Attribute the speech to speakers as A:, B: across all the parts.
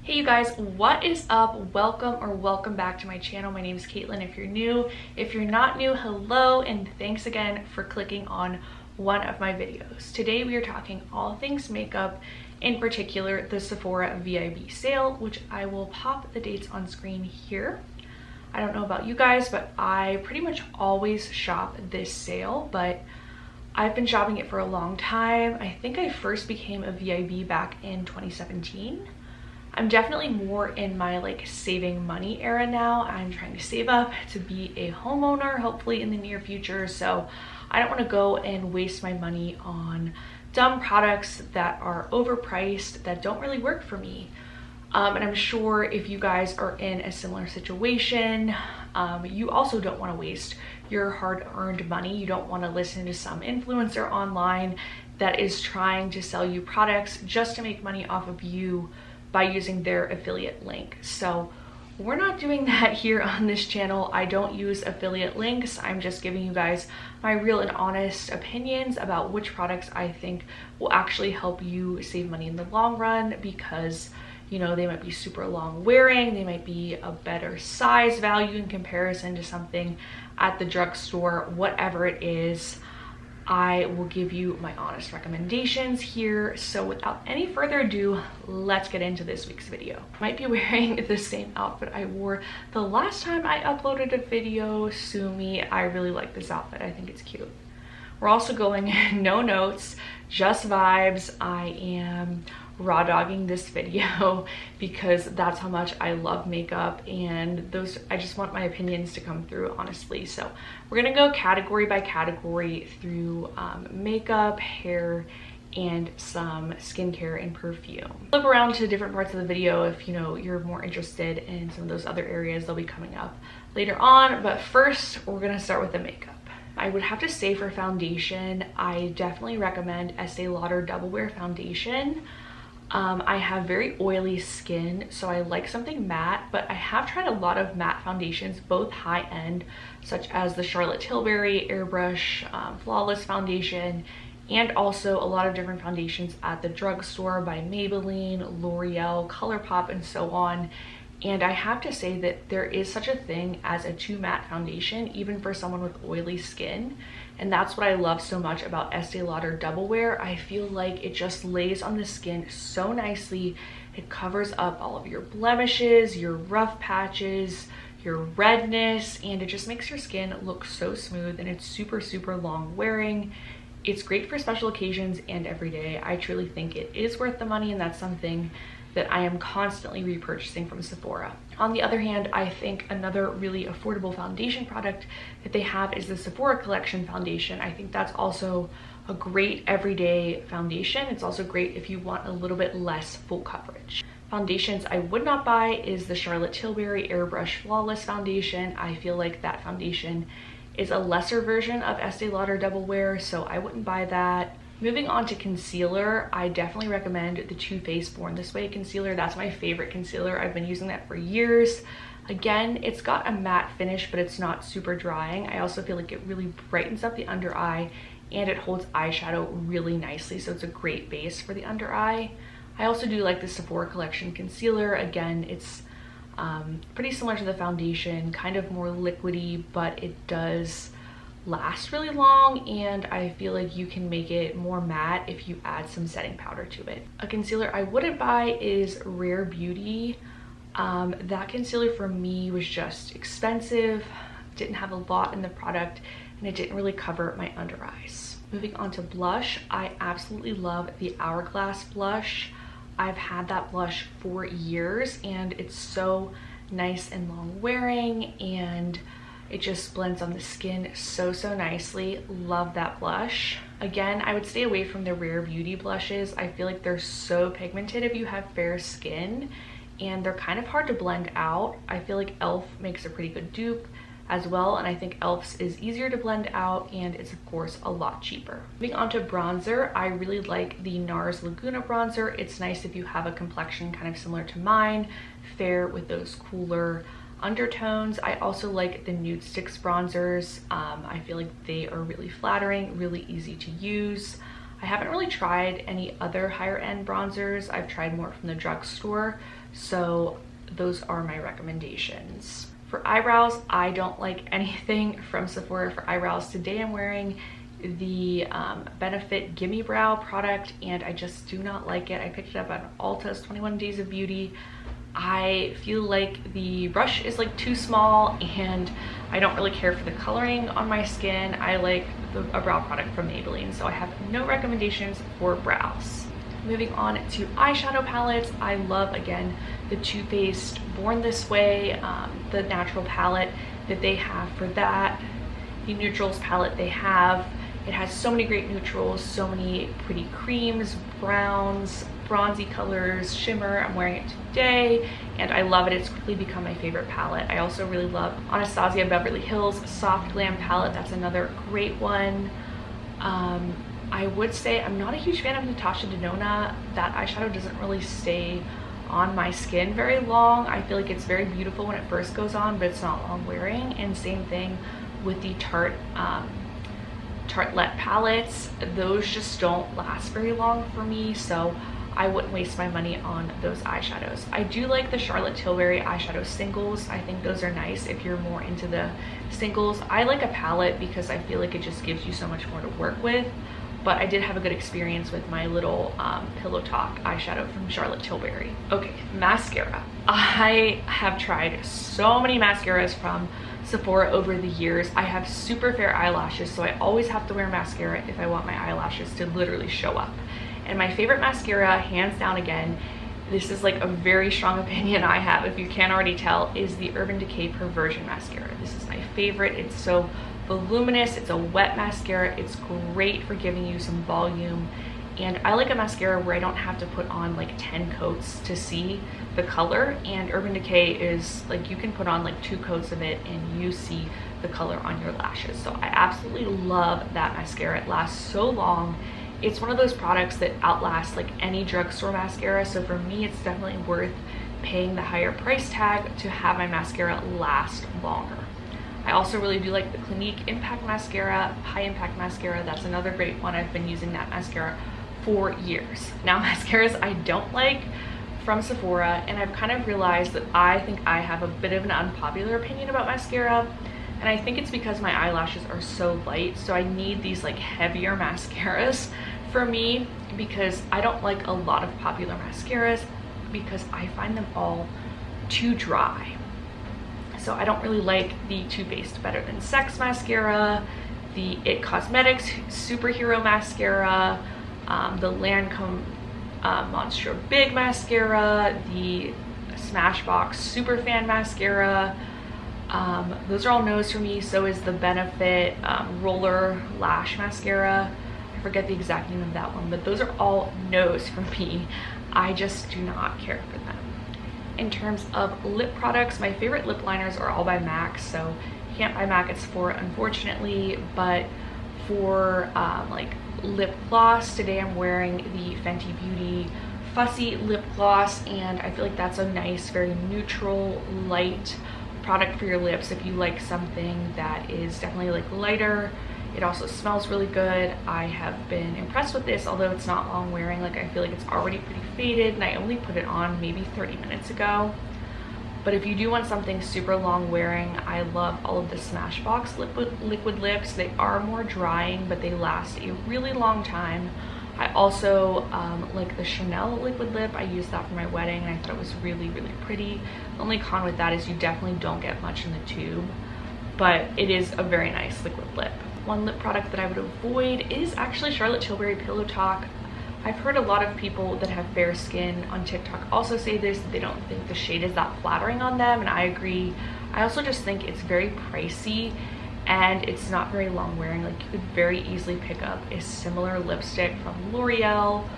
A: Hey you guys, what is up? Welcome back to my channel. My name is Caitlin if you're new. If you're not new, hello, and thanks again for clicking on one of my videos. Today we are talking all things makeup, in particular the Sephora VIB sale, which I will pop the dates on screen here. I don't know about you guys, but I pretty much always shop this sale, but I've been shopping it for a long time. I think I first became a VIB back in 2017. I'm definitely more in my like saving money era now. I'm trying to save up to be a homeowner, hopefully in the near future. So I don't want to go and waste my money on dumb products that are overpriced, that don't really work for me. And I'm sure if you guys are in a similar situation, you also don't want to waste your hard-earned money. You don't want to listen to some influencer online that is trying to sell you products just to make money off of you by using their affiliate link. So we're not doing that here on this channel. I don't use affiliate links. I'm just giving you guys my real and honest opinions about which products I think will actually help you save money in the long run, because you know, they might be super long wearing, they might be a better size value in comparison to something at the drugstore. Whatever it is, I will give you my honest recommendations here. So without any further ado, let's get into this week's video. I might be wearing the same outfit I wore the last time I uploaded a video. Sue me, I really like this outfit. I think it's cute. We're also going no notes, just vibes. I am raw dogging this video because that's how much I love makeup, and I just want my opinions to come through honestly. So we're gonna go category by category through makeup, hair, and some skincare and perfume. Flip around to different parts of the video if you know you're more interested in some of those other areas. They'll be coming up later on, but first we're gonna start with the makeup. I would have to say for foundation, I definitely recommend Estee Lauder Double Wear Foundation. I have very oily skin, so I like something matte, but I have tried a lot of matte foundations, both high-end, such as the Charlotte Tilbury Airbrush Flawless Foundation, and also a lot of different foundations at the drugstore by Maybelline, L'Oreal, ColourPop, and so on. And I have to say that there is such a thing as a too matte foundation, even for someone with oily skin. And that's what I love so much about Estee Lauder Double Wear. I feel like it just lays on the skin so nicely. It covers up all of your blemishes, your rough patches, your redness, and it just makes your skin look so smooth, and it's super, super long wearing. It's great for special occasions and every day. I truly think it is worth the money, and that's something that I am constantly repurchasing from Sephora. On the other hand, I think another really affordable foundation product that they have is the Sephora Collection Foundation. I think that's also a great everyday foundation. It's also great if you want a little bit less full coverage. Foundations I would not buy is the Charlotte Tilbury Airbrush Flawless Foundation. I feel like that foundation is a lesser version of Estee Lauder Double Wear, so I wouldn't buy that. Moving on to concealer, I definitely recommend the Too Faced Born This Way concealer. That's my favorite concealer. I've been using that for years. Again, it's got a matte finish, but it's not super drying. I also feel like it really brightens up the under eye, and it holds eyeshadow really nicely, so it's a great base for the under eye. I also do like the Sephora Collection concealer. Again, it's pretty similar to the foundation, kind of more liquidy, but it does last really long, and I feel like you can make it more matte if you add some setting powder to it. A concealer I wouldn't buy is Rare Beauty. That concealer for me was just expensive, didn't have a lot in the product, and it didn't really cover my under eyes. Moving on to blush, I absolutely love the Hourglass blush. I've had that blush for years, and it's so nice and long wearing, and it just blends on the skin so nicely. Love that blush. Again, I would stay away from the Rare Beauty blushes. I feel like they're so pigmented if you have fair skin, and they're kind of hard to blend out. I feel like e.l.f. makes a pretty good dupe as well, and I think e.l.f.'s is easier to blend out, and it's of course a lot cheaper. Moving on to bronzer, I really like the NARS Laguna bronzer. It's nice if you have a complexion kind of similar to mine, fair with those cooler undertones. I also like the Nude Sticks bronzers. I feel like they are really flattering, really easy to use. I haven't really tried any other higher end bronzers. I've tried more from the drugstore, so those are my recommendations. For eyebrows, I don't like anything from Sephora for eyebrows. Today I'm wearing the Benefit Gimme Brow product, and I just do not like it. I picked it up at Ulta's 21 Days of Beauty. I feel like the brush is like too small, and I don't really care for the coloring on my skin. I like a brow product from Maybelline, so I have no recommendations for brows. Moving on to eyeshadow palettes, I love, again, the Too Faced Born This Way, the natural palette that they have for that. The neutrals palette they have, it has so many great neutrals, so many pretty creams, browns, bronzy colors, shimmer. I'm wearing it today and I love it. It's quickly become my favorite palette. I also really love Anastasia Beverly Hills Soft Glam palette. That's another great one. I would say I'm not a huge fan of Natasha Denona. That eyeshadow doesn't really stay on my skin very long. I feel like it's very beautiful when it first goes on, but it's not long wearing. And same thing with the Tartelette palettes. Those just don't last very long for me, so I wouldn't waste my money on those eyeshadows. I do like the Charlotte Tilbury eyeshadow singles. I think those are nice if you're more into the singles. I like a palette because I feel like it just gives you so much more to work with, but I did have a good experience with my little Pillow Talk eyeshadow from Charlotte Tilbury. Okay, mascara. I have tried so many mascaras from Sephora over the years. I have super fair eyelashes, so I always have to wear mascara if I want my eyelashes to literally show up. And my favorite mascara, hands down again, this is like a very strong opinion I have, if you can't already tell, is the Urban Decay Perversion Mascara. This is my favorite. It's so voluminous. It's a wet mascara. It's great for giving you some volume. And I like a mascara where I don't have to put on like 10 coats to see the color. And Urban Decay is like, you can put on like 2 coats of it and you see the color on your lashes. So I absolutely love that mascara. It lasts so long. It's one of those products that outlasts like any drugstore mascara. So for me, it's definitely worth paying the higher price tag to have my mascara last longer. I also really do like the Clinique Impact Mascara, High Impact Mascara. That's another great one. I've been using that mascara for years. Now, mascaras I don't like from Sephora, and I've kind of realized that I think I have a bit of an unpopular opinion about mascara, and I think it's because my eyelashes are so light, so I need these like heavier mascaras for me, because I don't like a lot of popular mascaras because I find them all too dry. So I don't really like the Too Faced Better Than Sex mascara, the It Cosmetics Superhero mascara, the Lancome Monstro Big mascara, the Smashbox Superfan mascara. Those are all no's for me. So is the Benefit Roller Lash mascara. I forget the exact name of that one, but those are all no's for me. I just do not care for them. In terms of lip products, my favorite lip liners are all by MAC, so you can't buy MAC at Sephora, unfortunately. But for like lip gloss, today I'm wearing the Fenty Beauty Fussy Lip Gloss, and I feel like that's a nice, very neutral, light product for your lips if you like something that is definitely like lighter. It also smells really good. I have been impressed with this, although it's not long wearing. Like, I feel like it's already pretty faded, and I only put it on maybe 30 minutes ago. But if you do want something super long wearing, I love all of the Smashbox liquid lips. They are more drying, but they last a really long time. I also like the Chanel liquid lip. I used that for my wedding, and I thought it was really, really pretty. The only con with that is you definitely don't get much in the tube, but it is a very nice liquid lip. One lip product that I would avoid is actually Charlotte Tilbury Pillow Talk. I've heard a lot of people that have fair skin on TikTok also say this, that they don't think the shade is that flattering on them, and I agree. I also just think it's very pricey and it's not very long wearing. Like, you could very easily pick up a similar lipstick from L'Oreal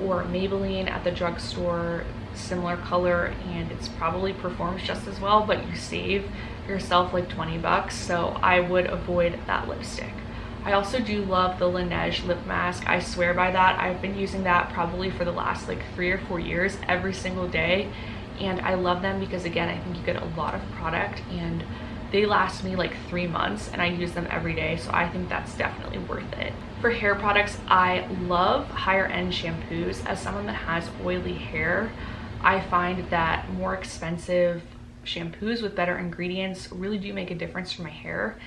A: or Maybelline at the drugstore, similar color, and it's probably performs just as well, but you save yourself like 20 bucks, so I would avoid that lipstick. I also do love the Laneige lip mask. I swear by that. I've been using that probably for the last like 3 or 4 years every single day, and I love them because, again, I think you get a lot of product and they last me like 3 months and I use them every day, so I think that's definitely worth it. For hair products, I love higher end shampoos. As someone that has oily hair, I find that more expensive shampoos with better ingredients really do make a difference for my hair.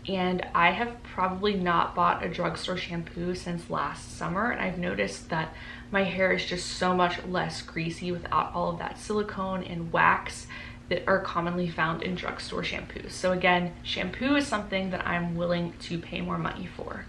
A: And I have probably not bought a drugstore shampoo since last summer, and I've noticed that my hair is just so much less greasy without all of that silicone and wax that are commonly found in drugstore shampoos. So again, shampoo is something that I'm willing to pay more money for.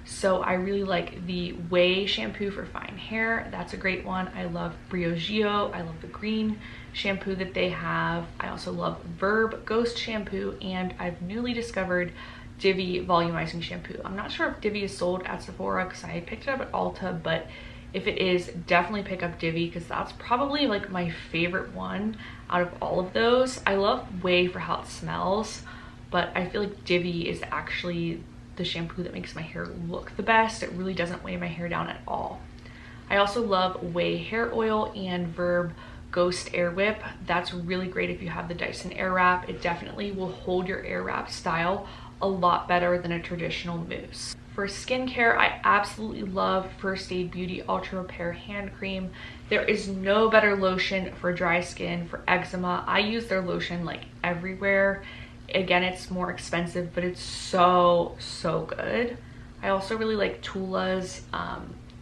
A: So I really like the Way shampoo for fine hair. That's a great one. I love Briogeo. I love the green shampoo that they have. I also love Verb Ghost shampoo, and I've newly discovered Divi volumizing shampoo. I'm not sure if Divi is sold at Sephora because I picked it up at Ulta, but if it is, definitely pick up Divi because that's probably like my favorite one out of all of those. I love Way for how it smells, but I feel like Divi is actually the shampoo that makes my hair look the best. It really doesn't weigh my hair down at all. I also love Way hair oil and Verb Ghost Air Whip. That's really great if you have the Dyson Airwrap. It definitely will hold your Airwrap style a lot better than a traditional mousse. For skincare, I absolutely love First Aid Beauty Ultra Repair Hand Cream. There is no better lotion for dry skin, for eczema. I use their lotion like everywhere. Again, it's more expensive, but it's so good. I also really like Tula's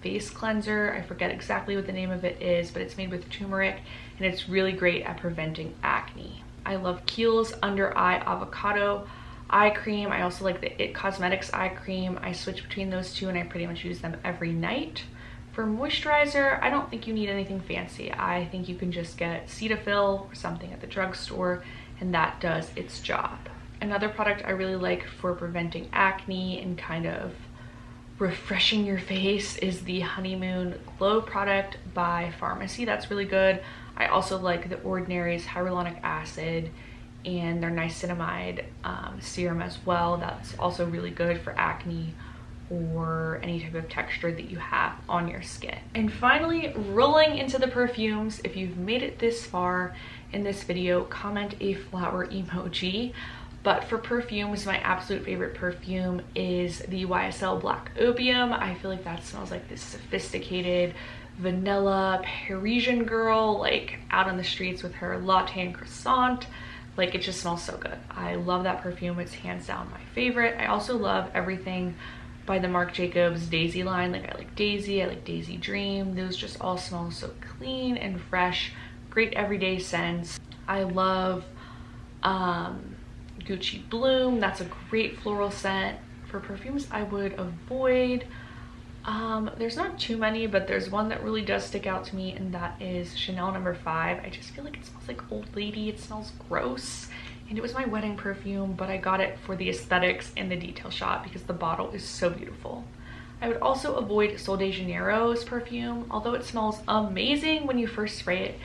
A: face cleanser. I forget exactly what the name of it is, but it's made with turmeric and it's really great at preventing acne. I love Kiehl's Under Eye Avocado eye cream. I also like the It Cosmetics eye cream. I switch between those two and I pretty much use them every night. For moisturizer, I don't think you need anything fancy. I think you can just get Cetaphil or something at the drugstore and that does its job. Another product I really like for preventing acne and kind of refreshing your face is the Honeymoon Glow product by Pharmacy. That's really good. I also like The Ordinary's hyaluronic acid and their niacinamide serum as well. That's also really good for acne or any type of texture that you have on your skin. And finally, rolling into the perfumes, if you've made it this far in this video, comment a flower emoji. But for perfumes, my absolute favorite perfume is the YSL Black Opium. I feel like that smells like this sophisticated vanilla Parisian girl, like out on the streets with her latte and croissant. Like, it just smells so good. I love that perfume. It's hands down my favorite. I also love everything by the Marc Jacobs Daisy line. Like, I like Daisy, I like Daisy Dream. Those just all smell so clean and fresh. Great everyday scents. I love Gucci Bloom. That's a great floral scent. For perfumes I would avoid, there's not too many, but there's one that really does stick out to me, and that is Chanel No. 5. I just feel like it smells like old lady. It smells gross, and it was my wedding perfume, but I got it for the aesthetics and the detail shot because the bottle is so beautiful. I would also avoid Sol de Janeiro's perfume. Although it smells amazing when you first spray it,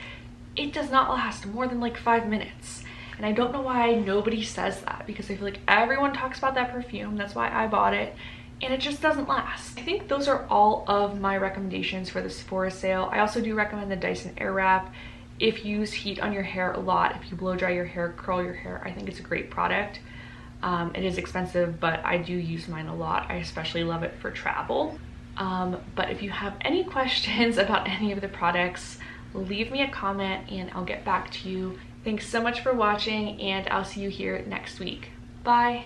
A: it does not last more than like 5 minutes. And I don't know why nobody says that, because I feel like everyone talks about that perfume. That's why I bought it, and it just doesn't last. I think those are all of my recommendations for the Sephora sale. I also do recommend the Dyson Airwrap. If you use heat on your hair a lot, if you blow dry your hair, curl your hair, I think it's a great product. It is expensive, but I do use mine a lot. I especially love it for travel. But if you have any questions about any of the products, leave me a comment and I'll get back to you. Thanks so much for watching, and I'll see you here next week. Bye.